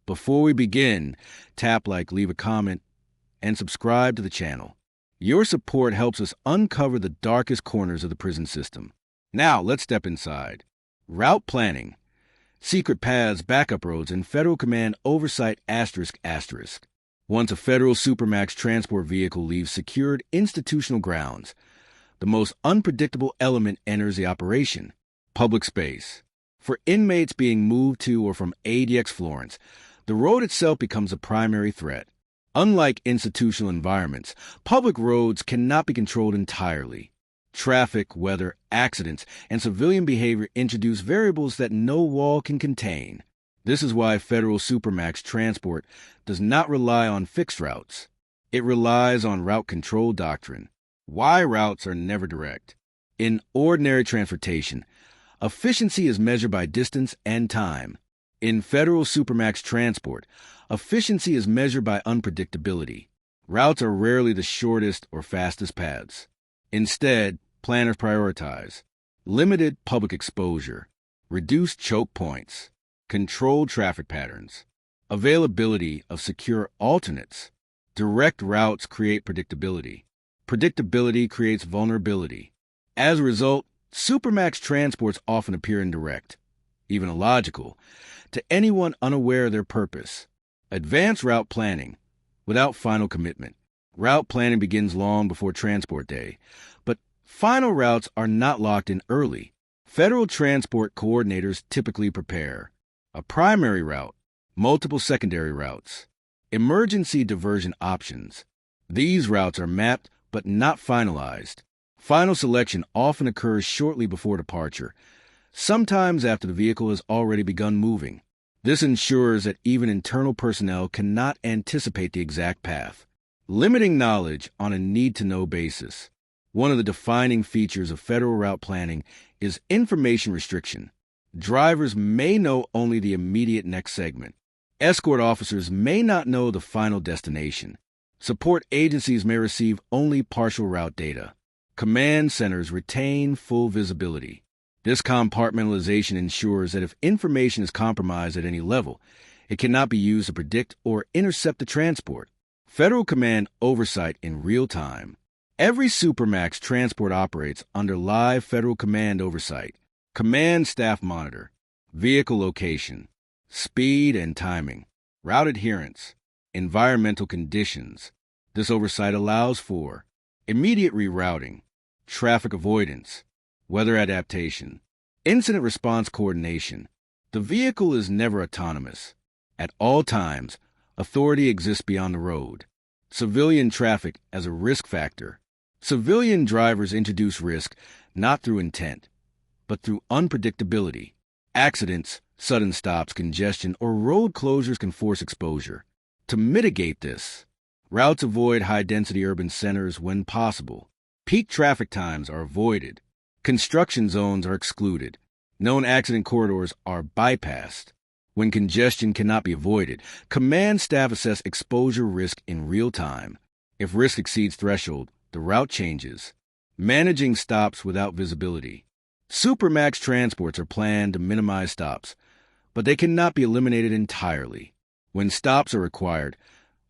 Before we begin, tap like, leave a comment, and subscribe to the channel. Your support helps us uncover the darkest corners of the prison system. Now, let's step inside. Route planning. Secret paths, backup roads, and Federal Command oversight ***. Once a Federal Supermax transport vehicle leaves secured institutional grounds, the most unpredictable element enters the operation: public space. For inmates being moved to or from ADX Florence, the road itself becomes a primary threat. Unlike institutional environments, public roads cannot be controlled entirely. Traffic, weather, accidents, and civilian behavior introduce variables that no wall can contain. This is why Federal Supermax transport does not rely on fixed routes. It relies on route control doctrine. Why routes are never direct. In ordinary transportation, efficiency is measured by distance and time. In Federal Supermax transport, efficiency is measured by unpredictability. Routes are rarely the shortest or fastest paths. Instead, planners prioritize limited public exposure, reduced choke points, controlled traffic patterns, availability of secure alternates. Direct routes create predictability. Predictability creates vulnerability. As a result, Supermax transports often appear indirect, even illogical, to anyone unaware of their purpose. Advanced route planning. Without final commitment. Route planning begins long before transport day, but final routes are not locked in early. Federal transport coordinators typically prepare a primary route, multiple secondary routes, emergency diversion options. These routes are mapped but not finalized. Final selection often occurs shortly before departure, sometimes after the vehicle has already begun moving. This ensures that even internal personnel cannot anticipate the exact path. Limiting knowledge on a need-to-know basis. One of the defining features of federal route planning is information restriction. Drivers may know only the immediate next segment. Escort officers may not know the final destination. Support agencies may receive only partial route data. Command centers retain full visibility. This compartmentalization ensures that if information is compromised at any level, it cannot be used to predict or intercept the transport. Federal Command oversight in real time. Every Supermax transport operates under live Federal Command oversight. Command staff monitor, vehicle location, speed and timing, route adherence, environmental conditions. This oversight allows for immediate rerouting, traffic avoidance, weather adaptation, incident response coordination. The vehicle is never autonomous. At all times, authority exists beyond the road. Civilian traffic as a risk factor. Civilian drivers introduce risk not through intent, but through unpredictability. Accidents, sudden stops, congestion, or road closures can force exposure. To mitigate this, routes avoid high-density urban centers when possible. Peak traffic times are avoided. Construction zones are excluded. Known accident corridors are bypassed. When congestion cannot be avoided, command staff assess exposure risk in real time. If risk exceeds threshold, the route changes. Managing stops without visibility. Supermax transports are planned to minimize stops, but they cannot be eliminated entirely. When stops are required,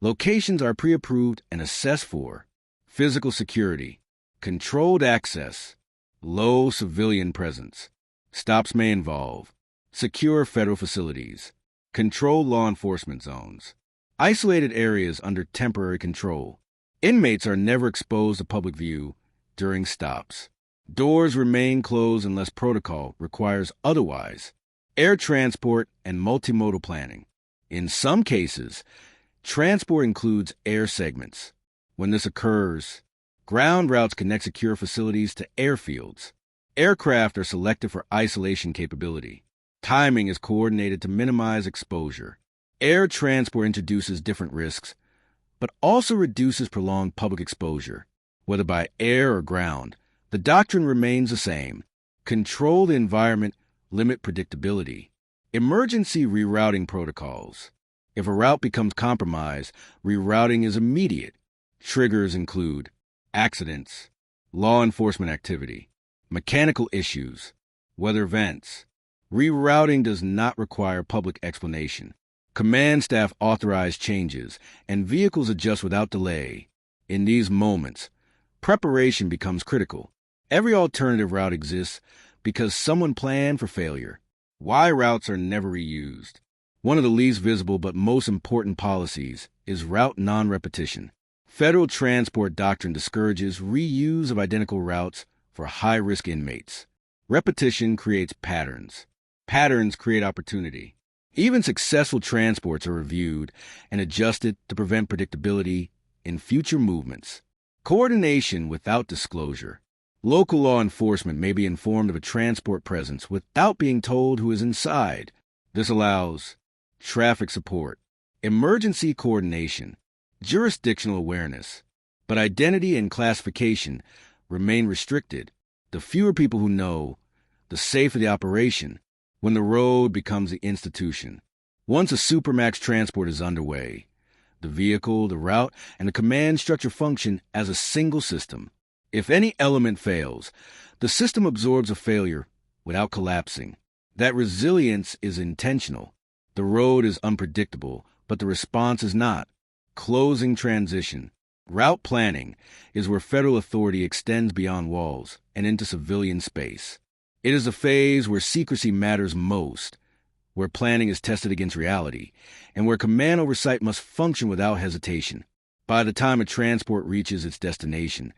locations are pre-approved and assessed for. Physical security. Controlled access. Low civilian presence. Stops may involve secure federal facilities, controlled law enforcement zones, isolated areas under temporary control. Inmates are never exposed to public view during stops. Doors remain closed unless protocol requires otherwise. Air transport and multimodal planning. In some cases, transport includes air segments. When this occurs, ground routes connect secure facilities to airfields. Aircraft are selected for isolation capability. Timing is coordinated to minimize exposure. Air transport introduces different risks, but also reduces prolonged public exposure. Whether by air or ground, the doctrine remains the same. Control the environment, limit predictability. Emergency rerouting protocols. If a route becomes compromised, rerouting is immediate. Triggers include accidents, law enforcement activity, mechanical issues, weather events. Rerouting does not require public explanation. Command staff authorize changes, and vehicles adjust without delay. In these moments, preparation becomes critical. Every alternative route exists because someone planned for failure. Why routes are never reused. One of the least visible but most important policies is route non-repetition. Federal transport doctrine discourages reuse of identical routes for high-risk inmates. Repetition creates patterns. Patterns create opportunity. Even successful transports are reviewed and adjusted to prevent predictability in future movements. Coordination without disclosure. Local law enforcement may be informed of a transport presence without being told who is inside. This allows traffic support, emergency coordination, jurisdictional awareness, but identity and classification remain restricted. The fewer people who know, the safer the operation when the road becomes the institution. Once a Supermax transport is underway, the vehicle, the route, and the command structure function as a single system. If any element fails, the system absorbs a failure without collapsing. That resilience is intentional. The road is unpredictable, but the response is not. Closing transition. Route planning is where federal authority extends beyond walls and into civilian space. It is a phase where secrecy matters most, where planning is tested against reality, and where command oversight must function without hesitation. By the time a transport reaches its destination,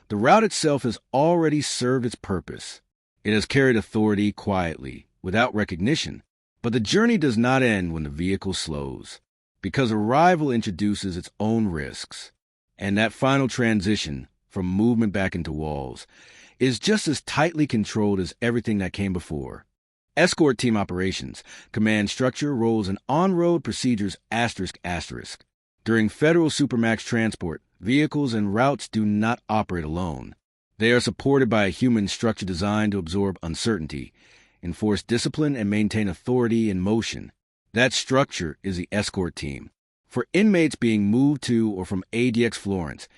the route itself has already served its purpose. It has carried authority quietly, without recognition. But the journey does not end when the vehicle slows, because arrival introduces its own risks. And that final transition from movement back into walls is just as tightly controlled as everything that came before. Escort team operations, command structure, roles, and on-road procedures ***. During Federal Supermax transport, vehicles and routes do not operate alone. They are supported by a human structure designed to absorb uncertainty, enforce discipline, and maintain authority in motion. That structure is the escort team. For inmates being moved to or from ADX Florence,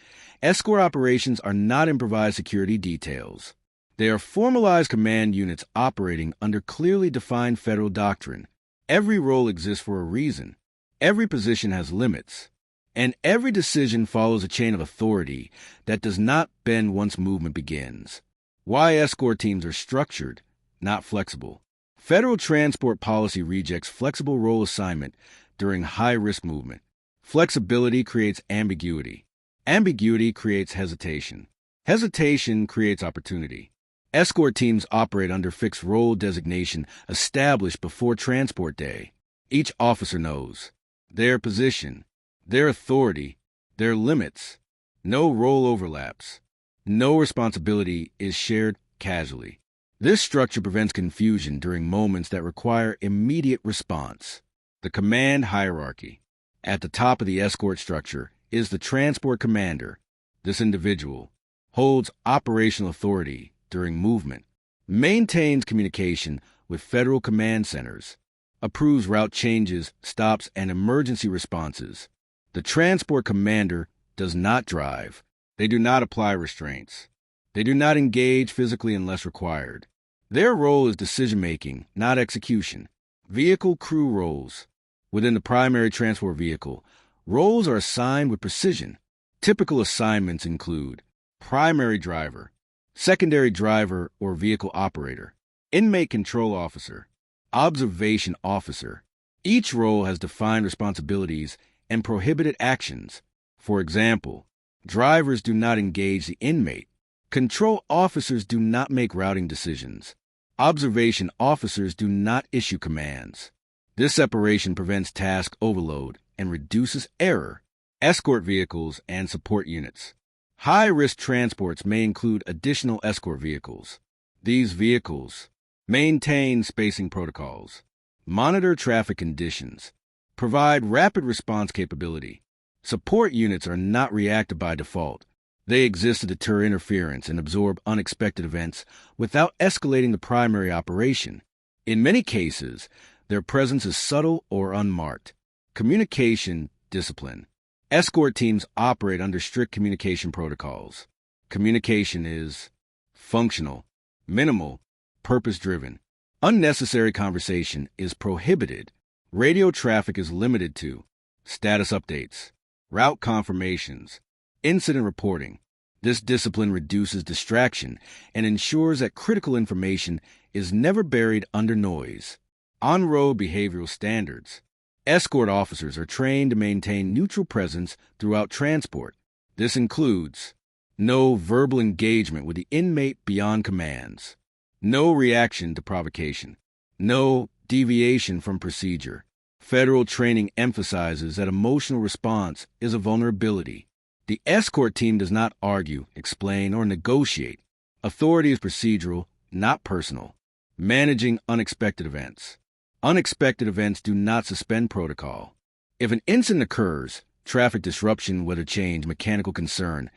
escort operations are not improvised security details. They are formalized command units operating under clearly defined federal doctrine. Every role exists for a reason. Every position has limits. And every decision follows a chain of authority that does not bend once movement begins. Why escort teams are structured, not flexible. Federal transport policy rejects flexible role assignment during high-risk movement. Flexibility creates ambiguity. Ambiguity creates hesitation. Hesitation creates opportunity. Escort teams operate under fixed role designation established before transport day. Each officer knows their position, their authority, their limits. No role overlaps. No responsibility is shared casually. This structure prevents confusion during moments that require immediate response. The command hierarchy. At the top of the escort structure is the transport commander. This individual holds operational authority during movement, maintains communication with federal command centers, approves route changes, stops, and emergency responses. The transport commander does not drive. They do not apply restraints. They do not engage physically unless required. Their role is decision-making, not execution. Vehicle crew roles. Within the primary transport vehicle, roles are assigned with precision. Typical assignments include primary driver, secondary driver or vehicle operator, inmate control officer, observation officer. Each role has defined responsibilities and prohibited actions. For example, drivers do not engage the inmate. Control officers do not make routing decisions. Observation officers do not issue commands. This separation prevents task overload and reduces error. Escort vehicles and support units. High-risk transports may include additional escort vehicles. These vehicles maintain spacing protocols, monitor traffic conditions, provide rapid response capability. Support units are not reactive by default. They exist to deter interference and absorb unexpected events without escalating the primary operation. In many cases, their presence is subtle or unmarked. Communication discipline. Escort teams operate under strict communication protocols. Communication is functional, minimal, purpose-driven. Unnecessary conversation is prohibited. Radio traffic is limited to status updates, route confirmations, incident reporting. This discipline reduces distraction and ensures that critical information is never buried under noise. On-road behavioral standards. Escort officers are trained to maintain neutral presence throughout transport. This includes no verbal engagement with the inmate beyond commands, no reaction to provocation, no deviation from procedure. Federal training emphasizes that emotional response is a vulnerability. The escort team does not argue, explain, or negotiate. Authority is procedural, not personal. Managing unexpected events. Unexpected events do not suspend protocol. If an incident occurs, traffic disruption, weather change, mechanical concern,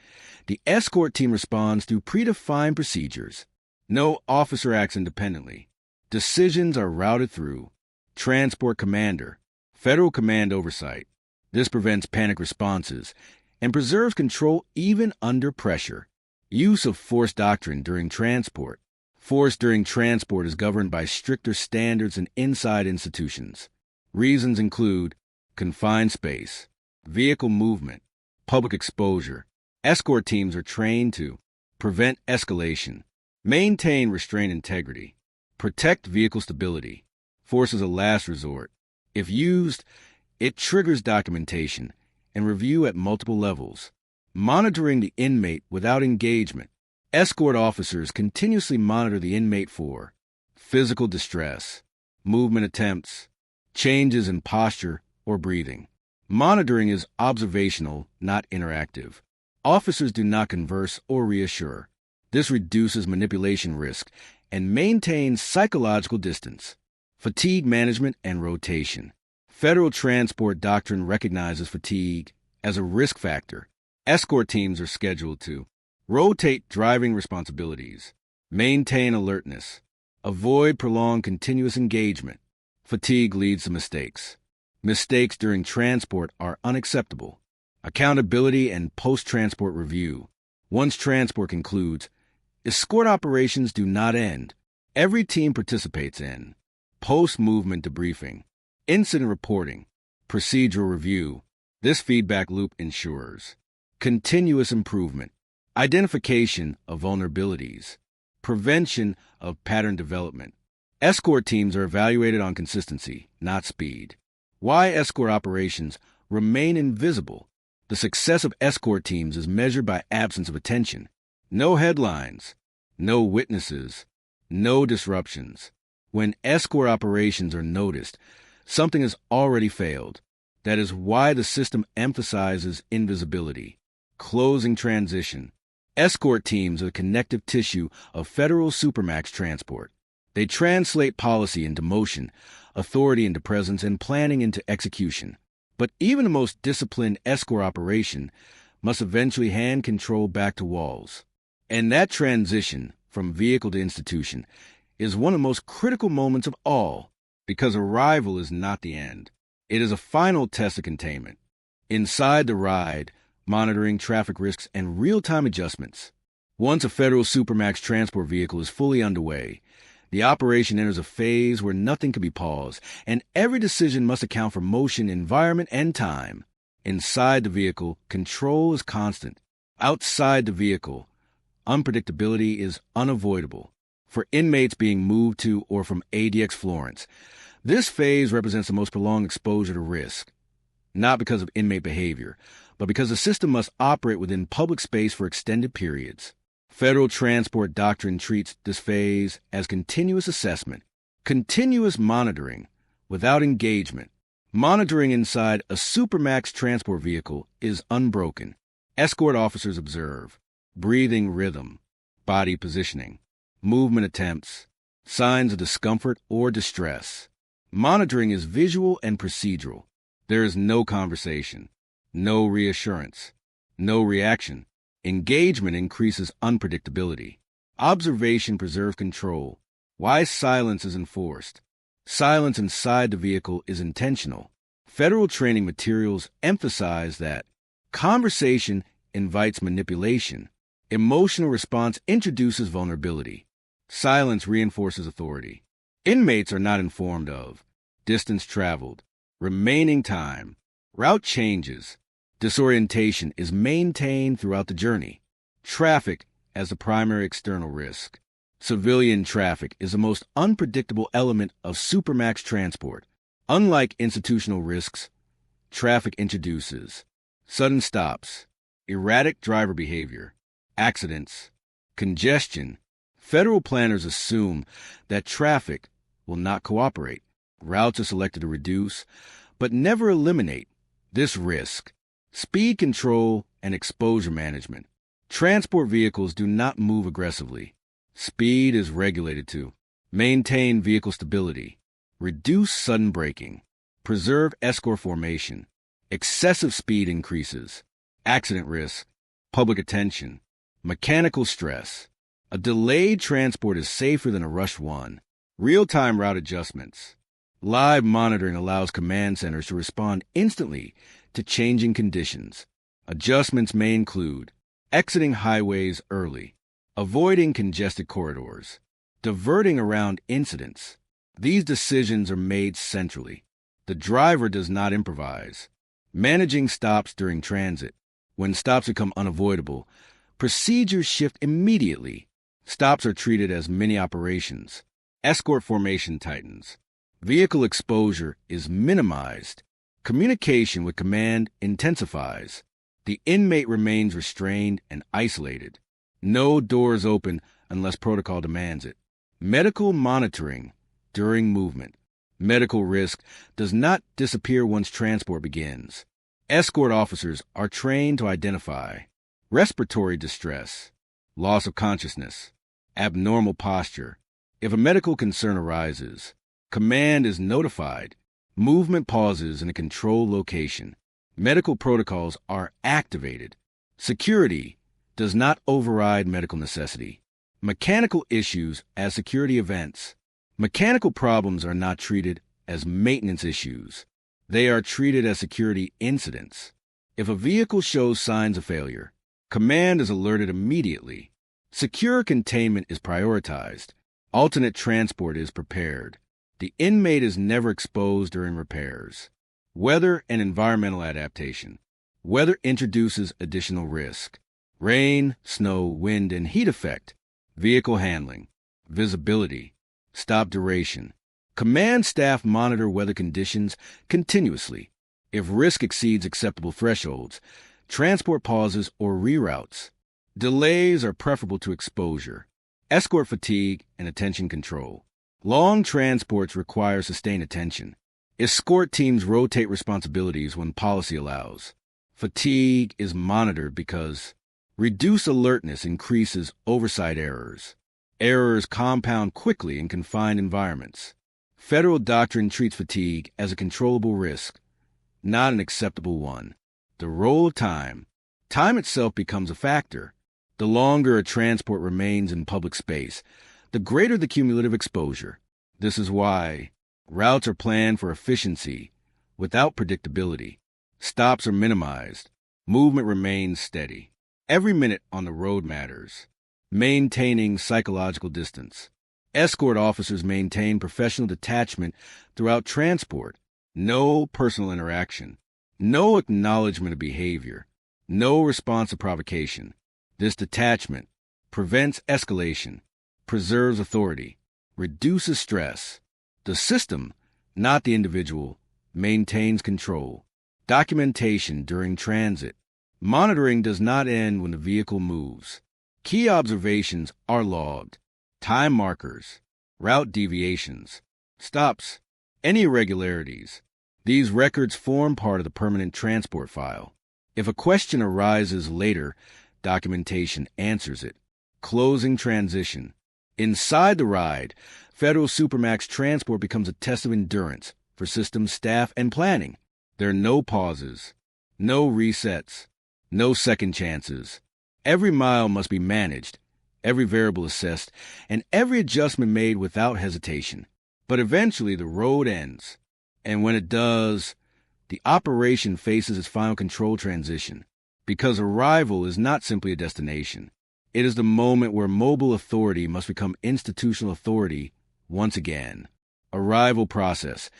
the escort team responds through predefined procedures. No officer acts independently. Decisions are routed through transport commander, federal command oversight. This prevents panic responses and preserves control even under pressure. Use of force doctrine during transport. Force during transport is governed by stricter standards and inside institutions. Reasons include confined space, vehicle movement, public exposure. Escort teams are trained to prevent escalation, maintain restrained integrity, protect vehicle stability. Force is a last resort. If used, it triggers documentation and review at multiple levels. Monitoring the inmate without engagement. Escort officers continuously monitor the inmate for physical distress, movement attempts, changes in posture or breathing. Monitoring is observational, not interactive. Officers do not converse or reassure. This reduces manipulation risk and maintains psychological distance. Fatigue management and rotation. Federal transport doctrine recognizes fatigue as a risk factor. Escort teams are scheduled to rotate driving responsibilities, maintain alertness, avoid prolonged continuous engagement. Fatigue leads to mistakes. Mistakes during transport are unacceptable. Accountability and post-transport review. Once transport concludes, escort operations do not end. Every team participates in post-movement debriefing, incident reporting, procedural review. This feedback loop ensures continuous improvement, identification of vulnerabilities, prevention of pattern development. Escort teams are evaluated on consistency, not speed. Why escort operations remain invisible. The success of escort teams is measured by absence of attention. No headlines, no witnesses, no disruptions. When escort operations are noticed, something has already failed. That is why the system emphasizes invisibility. Closing transition. Escort teams are the connective tissue of Federal Supermax transport. They translate policy into motion, authority into presence, and planning into execution. But even the most disciplined escort operation must eventually hand control back to walls. And that transition from vehicle to institution is one of the most critical moments of all, because arrival is not the end. It is a final test of containment. Inside the ride, monitoring traffic risks and real-time adjustments. Once a Federal Supermax transport vehicle is fully underway, the operation enters a phase where nothing can be paused, and every decision must account for motion, environment, and time. Inside the vehicle, control is constant. Outside the vehicle, unpredictability is unavoidable. For inmates being moved to or from ADX Florence, this phase represents the most prolonged exposure to risk, not because of inmate behavior, but because the system must operate within public space for extended periods. Federal transport doctrine treats this phase as continuous assessment, continuous monitoring, without engagement. Monitoring inside a Supermax transport vehicle is unbroken. Escort officers observe breathing rhythm, body positioning, movement attempts, signs of discomfort or distress. Monitoring is visual and procedural. There is no conversation, no reassurance, no reaction. Engagement increases unpredictability. Observation preserves control. Why silence is enforced. Silence inside the vehicle is intentional. Federal training materials emphasize that conversation invites manipulation. Emotional response introduces vulnerability. Silence reinforces authority. Inmates are not informed of distance traveled, Remaining time. Route changes. Disorientation is maintained throughout the journey. Traffic as the primary external risk. Civilian traffic is the most unpredictable element of Supermax transport. Unlike institutional risks, traffic introduces sudden stops, erratic driver behavior, accidents, congestion. Federal planners assume that traffic will not cooperate. Routes are selected to reduce, but never eliminate, this risk. Speed control and exposure management. Transport vehicles do not move aggressively. Speed is regulated to maintain vehicle stability, reduce sudden braking, preserve escort formation, excessive speed increases, accident risk, public attention, mechanical stress. A delayed transport is safer than a rushed one. Real-time route adjustments. Live monitoring allows command centers to respond instantly to changing conditions. Adjustments may include exiting highways early, avoiding congested corridors, diverting around incidents. These decisions are made centrally. The driver does not improvise. Managing stops during transit. When stops become unavoidable, procedures shift immediately. Stops are treated as mini operations. Escort formation tightens. Vehicle exposure is minimized. Communication with command intensifies. The inmate remains restrained and isolated. No doors open unless protocol demands it. Medical monitoring during movement. Medical risk does not disappear once transport begins. Escort officers are trained to identify respiratory distress, loss of consciousness, abnormal posture. If a medical concern arises, command is notified. Movement pauses in a controlled location. Medical protocols are activated. Security does not override medical necessity. Mechanical issues as security events. Mechanical problems are not treated as maintenance issues. They are treated as security incidents. If a vehicle shows signs of failure, command is alerted immediately. Secure containment is prioritized. Alternate transport is prepared. The inmate is never exposed during repairs. Weather and environmental adaptation. Weather introduces additional risk. Rain, snow, wind, and heat effect. Vehicle handling. Visibility. Stop duration. Command staff monitor weather conditions continuously. If risk exceeds acceptable thresholds, transport pauses or reroutes. Delays are preferable to exposure. Escort fatigue and attention control. Long transports require sustained attention. Escort teams rotate responsibilities when policy allows. Fatigue is monitored because reduced alertness increases oversight errors. Errors compound quickly in confined environments. Federal doctrine treats fatigue as a controllable risk, not an acceptable one. The role of time. Time itself becomes a factor. The longer a transport remains in public space, the greater the cumulative exposure. This is why routes are planned for efficiency without predictability. Stops are minimized. Movement remains steady. Every minute on the road matters. Maintaining psychological distance. Escort officers maintain professional detachment throughout transport. No personal interaction. No acknowledgement of behavior. No response to provocation. This detachment prevents escalation, preserves authority, reduces stress. The system, not the individual, maintains control. Documentation during transit. Monitoring does not end when the vehicle moves. Key observations are logged. Time markers, route deviations, stops, any irregularities. These records form part of the permanent transport file. If a question arises later, documentation answers it. Closing transition. Inside the ride, Federal Supermax transport becomes a test of endurance for systems, staff, and planning. There are no pauses, no resets, no second chances. Every mile must be managed, every variable assessed, and every adjustment made without hesitation. But eventually the road ends, and when it does, the operation faces its final control transition, because arrival is not simply a destination. It is the moment where mobile authority must become institutional authority once again. Arrival process.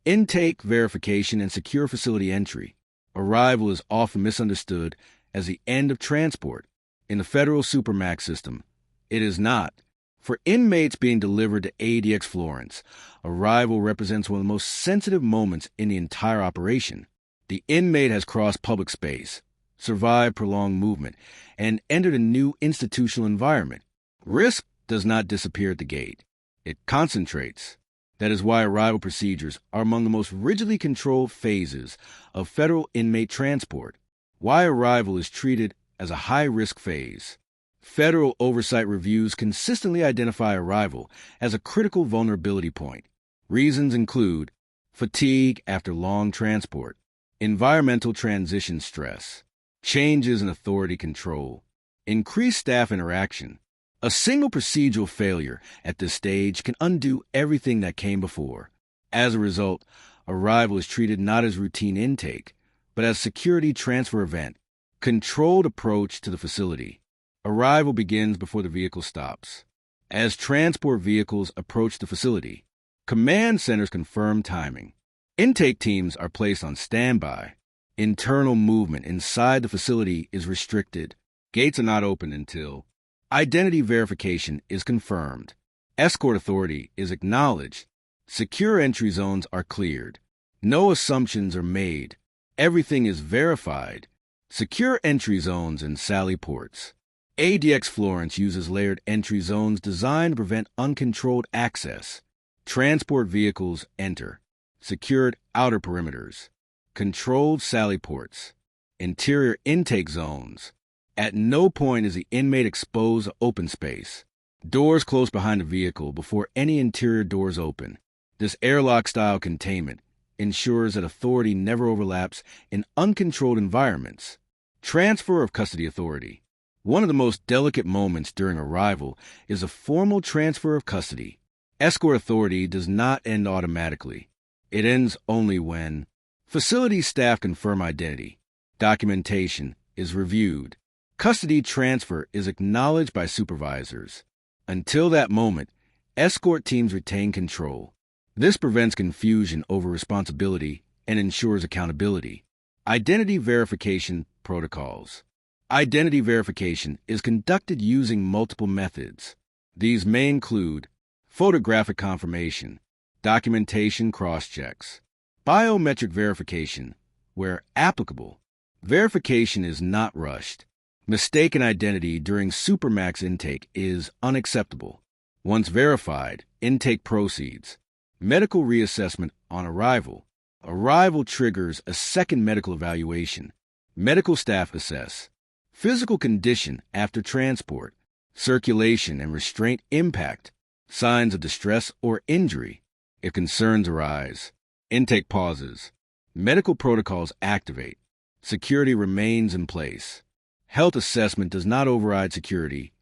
Intake, verification, and secure facility entry. Arrival is often misunderstood as the end of transport. In the Federal Supermax system, it is not. For inmates being delivered to ADX Florence, arrival represents one of the most sensitive moments in the entire operation. The inmate has crossed public space, survived prolonged movement, and entered a new institutional environment. Risk does not disappear at the gate. It concentrates. That is why arrival procedures are among the most rigidly controlled phases of federal inmate transport. Why arrival is treated as a high-risk phase. Federal oversight reviews consistently identify arrival as a critical vulnerability point. Reasons include fatigue after long transport, environmental transition stress, changes in authority control, increased staff interaction. A single procedural failure at this stage can undo everything that came before. As a result, arrival is treated not as routine intake, but as security transfer event, controlled approach to the facility. Arrival begins before the vehicle stops. As transport vehicles approach the facility, command centers confirm timing. Intake teams are placed on standby. Internal movement inside the facility is restricted. Gates are not opened until identity verification is confirmed. Escort authority is acknowledged. Secure entry zones are cleared. No assumptions are made. Everything is verified. Secure entry zones and sally ports. ADX Florence uses layered entry zones designed to prevent uncontrolled access. Transport vehicles enter. Secured outer perimeters. Controlled sally ports. Interior intake zones. At no point is the inmate exposed to open space. Doors close behind the vehicle before any interior doors open. This airlock-style containment ensures that authority never overlaps in uncontrolled environments. Transfer of custody authority. One of the most delicate moments during arrival is a formal transfer of custody. Escort authority does not end automatically. It ends only when facility staff confirm identity, documentation is reviewed, custody transfer is acknowledged by supervisors. Until that moment, escort teams retain control. This prevents confusion over responsibility and ensures accountability. Identity verification protocols. Identity verification is conducted using multiple methods. These may include photographic confirmation, documentation cross-checks, biometric verification, where applicable. Verification is not rushed. Mistaken identity during Supermax intake is unacceptable. Once verified, intake proceeds. Medical reassessment on arrival. Arrival triggers a second medical evaluation. Medical staff assess. Physical condition after transport. Circulation and restraint impact. Signs of distress or injury. If concerns arise. Intake pauses. Medical protocols activate. Security remains in place. Health assessment does not override security,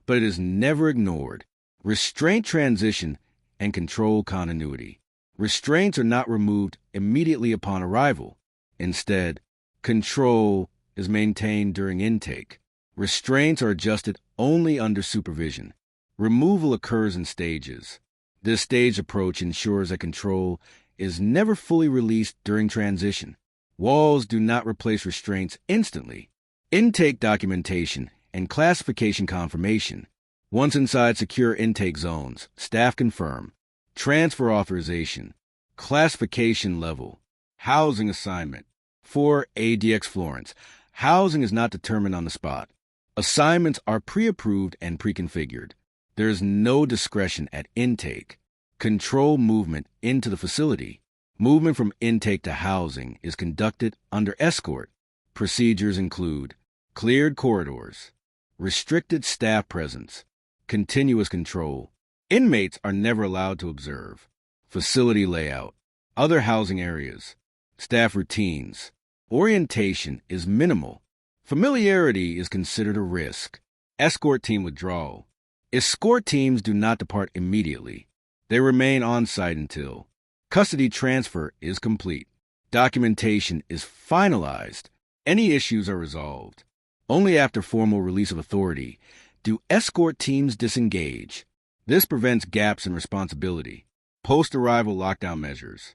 but it is never ignored. Restraint transition and control continuity. Restraints are not removed immediately upon arrival. Instead, control is maintained during intake. Restraints are adjusted only under supervision. Removal occurs in stages. This staged approach ensures that control is never fully released during transition. Walls do not replace restraints instantly. Intake documentation and classification confirmation. Once inside secure intake zones, staff confirm. Transfer authorization. Classification level. Housing assignment. For ADX Florence, housing is not determined on the spot. Assignments are pre-approved and pre-configured. There is no discretion at intake. Control movement into the facility. Movement from intake to housing is conducted under escort. Procedures include cleared corridors, restricted staff presence, continuous control. Inmates are never allowed to observe. Facility layout, other housing areas, staff routines. Orientation is minimal. Familiarity is considered a risk. Escort team withdrawal. Escort teams do not depart immediately. They remain on site until custody transfer is complete. Documentation is finalized. Any issues are resolved. Only after formal release of authority do escort teams disengage. This prevents gaps in responsibility. Post-arrival lockdown measures.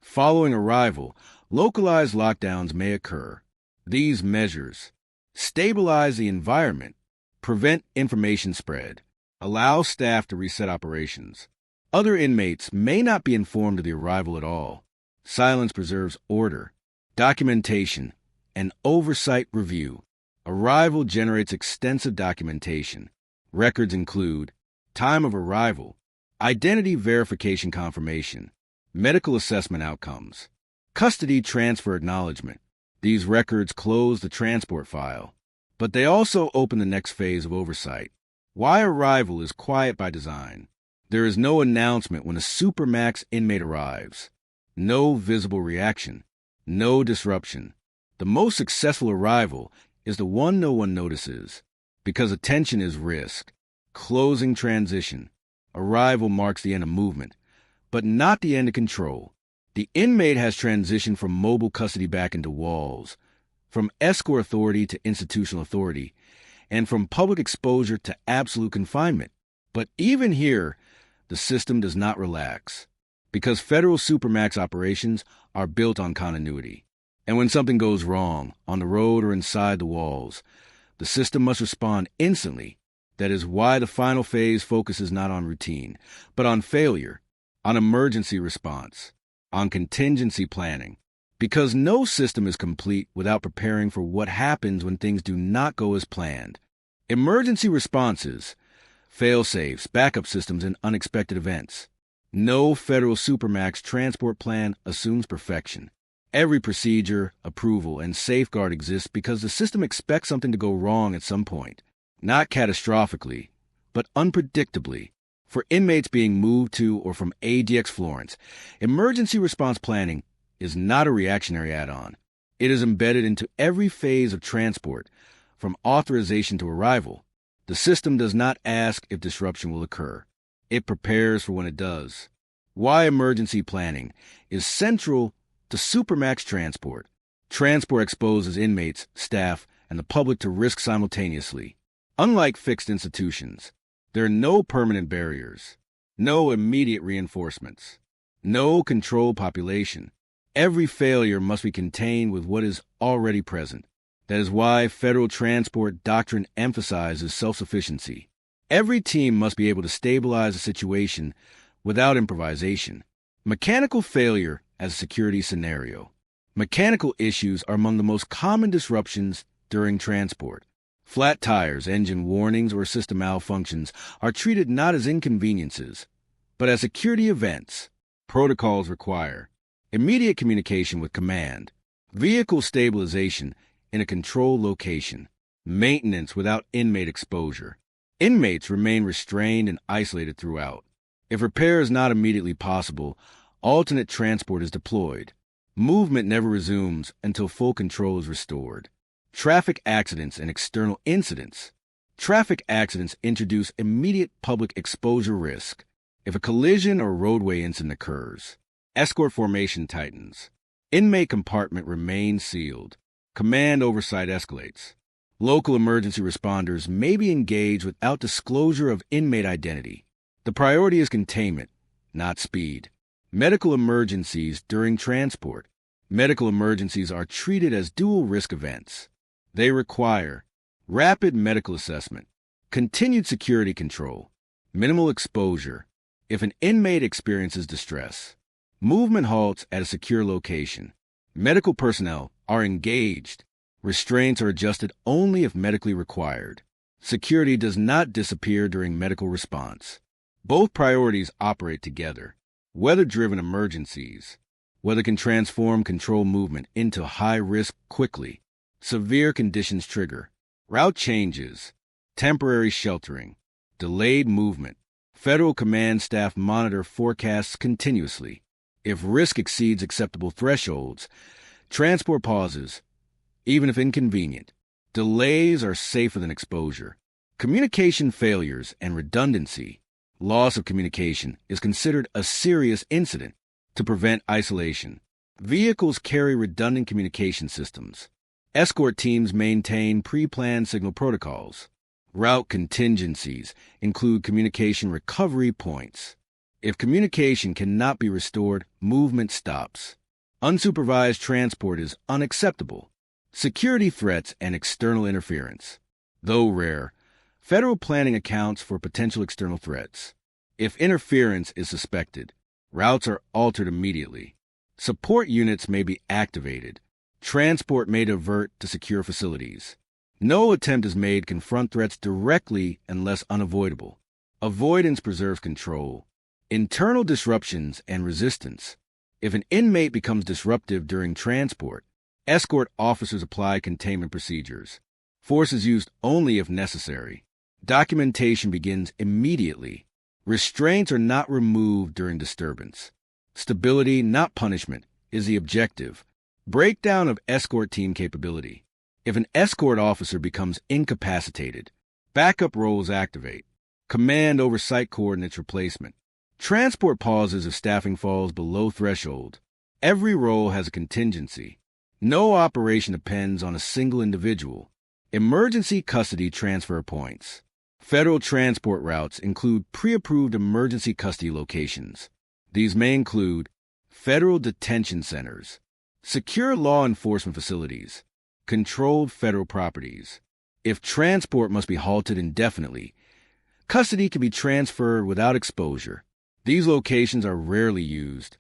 Following arrival, localized lockdowns may occur. These measures stabilize the environment, prevent information spread, allow staff to reset operations. Other inmates may not be informed of the arrival at all. Silence preserves order, documentation, and oversight review. Arrival generates extensive documentation. Records include time of arrival, identity verification confirmation, medical assessment outcomes, custody transfer acknowledgement. These records close the transport file, but they also open the next phase of oversight. Why arrival is quiet by design. There is no announcement when a Supermax inmate arrives. No visible reaction. No disruption. The most successful arrival is the one no one notices, because attention is risk. Closing transition. Arrival marks the end of movement, but not the end of control. The inmate has transitioned from mobile custody back into walls, from escort authority to institutional authority, and from public exposure to absolute confinement. But even here, the system does not relax, because Federal Supermax operations are built on continuity. And when something goes wrong, on the road or inside the walls, the system must respond instantly. That is why the final phase focuses not on routine, but on failure, on emergency response, on contingency planning. Because no system is complete without preparing for what happens when things do not go as planned. Emergency responses, fail-safes, backup systems, and unexpected events. No Federal Supermax transport plan assumes perfection. Every procedure, approval, and safeguard exists because the system expects something to go wrong at some point. Not catastrophically, but unpredictably. For inmates being moved to or from ADX Florence, emergency response planning is not a reactionary add-on. It is embedded into every phase of transport, from authorization to arrival. The system does not ask if disruption will occur. It prepares for when it does. Why emergency planning is central to Supermax transport. Transport exposes inmates, staff, and the public to risk simultaneously. Unlike fixed institutions, there are no permanent barriers, no immediate reinforcements, no controlled population. Every failure must be contained with what is already present. That is why federal transport doctrine emphasizes self-sufficiency. Every team must be able to stabilize a situation without improvisation. Mechanical failure as a security scenario. Mechanical issues are among the most common disruptions during transport. Flat tires, engine warnings, or system malfunctions are treated not as inconveniences, but as security events. Protocols require immediate communication with command, vehicle stabilization in a controlled location, maintenance without inmate exposure. Inmates remain restrained and isolated throughout. If repair is not immediately possible, alternate transport is deployed. Movement never resumes until full control is restored. Traffic accidents and external incidents. Traffic accidents introduce immediate public exposure risk. If a collision or roadway incident occurs, escort formation tightens. Inmate compartment remains sealed. Command oversight escalates. Local emergency responders may be engaged without disclosure of inmate identity. The priority is containment, not speed. Medical emergencies during transport. Medical emergencies are treated as dual risk events. They require rapid medical assessment, continued security control, minimal exposure. If an inmate experiences distress, movement halts at a secure location. Medical personnel are engaged. Restraints are adjusted only if medically required. Security does not disappear during medical response. Both priorities operate together. Weather-driven emergencies. Weather can transform control movement into high risk quickly. Severe conditions trigger. Route changes. Temporary sheltering. Delayed movement. Federal command staff monitor forecasts continuously. If risk exceeds acceptable thresholds, transport pauses, even if inconvenient. Delays are safer than exposure. Communication failures and redundancy. Loss of communication is considered a serious incident. To prevent isolation, vehicles carry redundant communication systems. Escort teams maintain pre-planned signal protocols. Route contingencies include communication recovery points. If communication cannot be restored, movement stops. Unsupervised transport is unacceptable. Security threats and external interference. Though rare, federal planning accounts for potential external threats. If interference is suspected, routes are altered immediately. Support units may be activated. Transport may divert to secure facilities. No attempt is made to confront threats directly unless unavoidable. Avoidance preserves control. Internal disruptions and resistance. If an inmate becomes disruptive during transport, escort officers apply containment procedures. Force is used only if necessary. Documentation begins immediately. Restraints are not removed during disturbance. Stability, not punishment, is the objective. Breakdown of escort team capability. If an escort officer becomes incapacitated, backup roles activate. Command oversight coordinates replacement. Transport pauses if staffing falls below threshold. Every role has a contingency. No operation depends on a single individual. Emergency custody transfer points. Federal transport routes include pre-approved emergency custody locations. These may include federal detention centers, secure law enforcement facilities, controlled federal properties. If transport must be halted indefinitely, custody can be transferred without exposure. These locations are rarely used,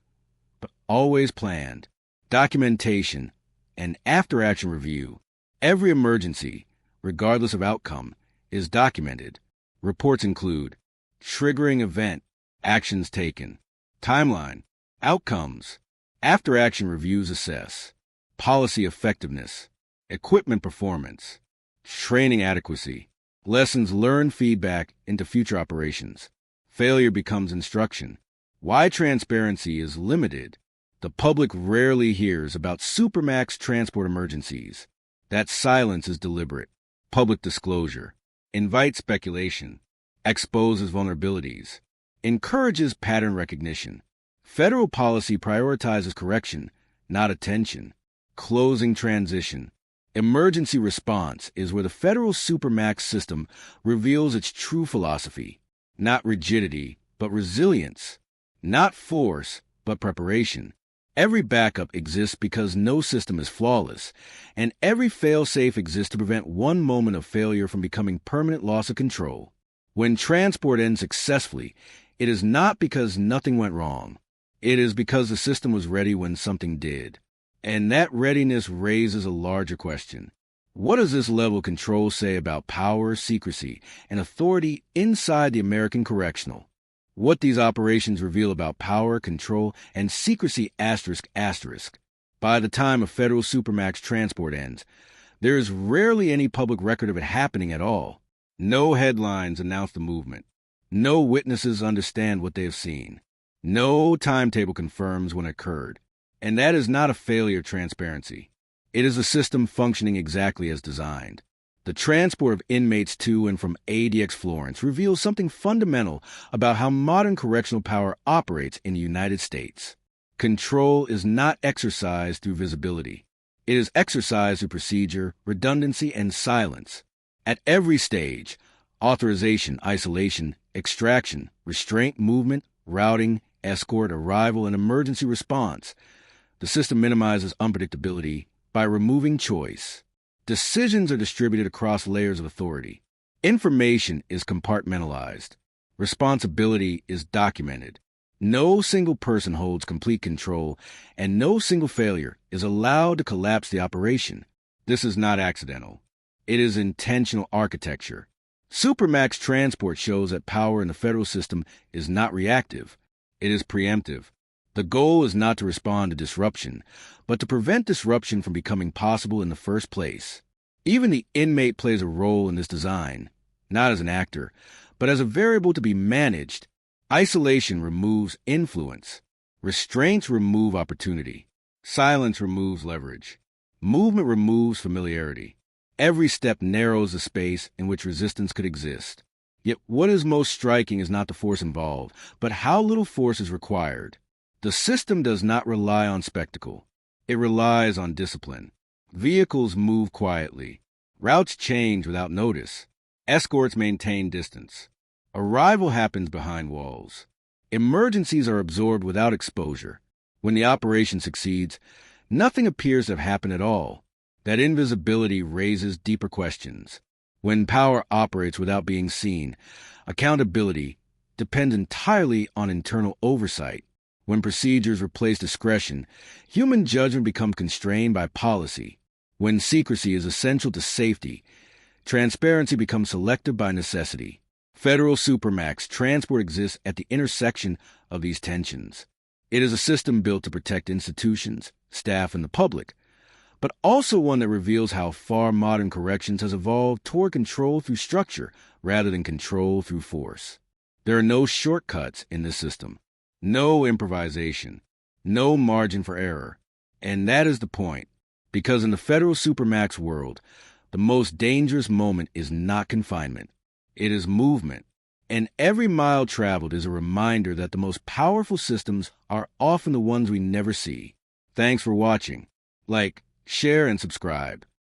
but always planned. Documentation and after-action review. Every emergency, regardless of outcome, is documented. Reports include triggering event, actions taken, timeline, outcomes, after-action reviews assess, policy effectiveness, equipment performance, training adequacy, lessons learned feedback into future operations. Failure becomes instruction. Why transparency is limited. The public rarely hears about Supermax transport emergencies. That silence is deliberate. Public disclosure. Invites speculation. Exposes vulnerabilities. Encourages pattern recognition. Federal policy prioritizes correction, not attention. Closing transition. Emergency response is where the Federal Supermax system reveals its true philosophy. Not rigidity, but resilience. Not force, but preparation. Every backup exists because no system is flawless, and every fail-safe exists to prevent one moment of failure from becoming permanent loss of control. When transport ends successfully, it is not because nothing went wrong. It is because the system was ready when something did. And that readiness raises a larger question. What does this level of control say about power, secrecy, and authority inside the American correctional? What these operations reveal about power, control, and secrecy ***. By the time a Federal Supermax transport ends, there is rarely any public record of it happening at all. No headlines announce the movement. No witnesses understand what they have seen. No timetable confirms when it occurred. And that is not a failure of transparency. It is a system functioning exactly as designed. The transport of inmates to and from ADX Florence reveals something fundamental about how modern correctional power operates in the United States. Control is not exercised through visibility. It is exercised through procedure, redundancy, and silence. At every stage, authorization, isolation, extraction, restraint, movement, routing, escort, arrival, and emergency response, the system minimizes unpredictability by removing choice. Decisions are distributed across layers of authority. Information is compartmentalized. Responsibility is documented. No single person holds complete control, and no single failure is allowed to collapse the operation. This is not accidental. It is intentional architecture. Supermax transport shows that power in the federal system is not reactive. It is preemptive. The goal is not to respond to disruption, but to prevent disruption from becoming possible in the first place. Even the inmate plays a role in this design, not as an actor, but as a variable to be managed. Isolation removes influence. Restraints remove opportunity. Silence removes leverage. Movement removes familiarity. Every step narrows the space in which resistance could exist. Yet what is most striking is not the force involved, but how little force is required. The system does not rely on spectacle. It relies on discipline. Vehicles move quietly. Routes change without notice. Escorts maintain distance. Arrival happens behind walls. Emergencies are absorbed without exposure. When the operation succeeds, nothing appears to have happened at all. That invisibility raises deeper questions. When power operates without being seen, accountability depends entirely on internal oversight. When procedures replace discretion, human judgment becomes constrained by policy. When secrecy is essential to safety, transparency becomes selective by necessity. Federal Supermax transport exists at the intersection of these tensions. It is a system built to protect institutions, staff, and the public, but also one that reveals how far modern corrections has evolved toward control through structure rather than control through force. There are no shortcuts in this system, no improvisation, no margin for error. And that is the point, because in the Federal Supermax world, the most dangerous moment is not confinement. It is movement. And every mile traveled is a reminder that the most powerful systems are often the ones we never see. Thanks for watching. Like, share, and subscribe.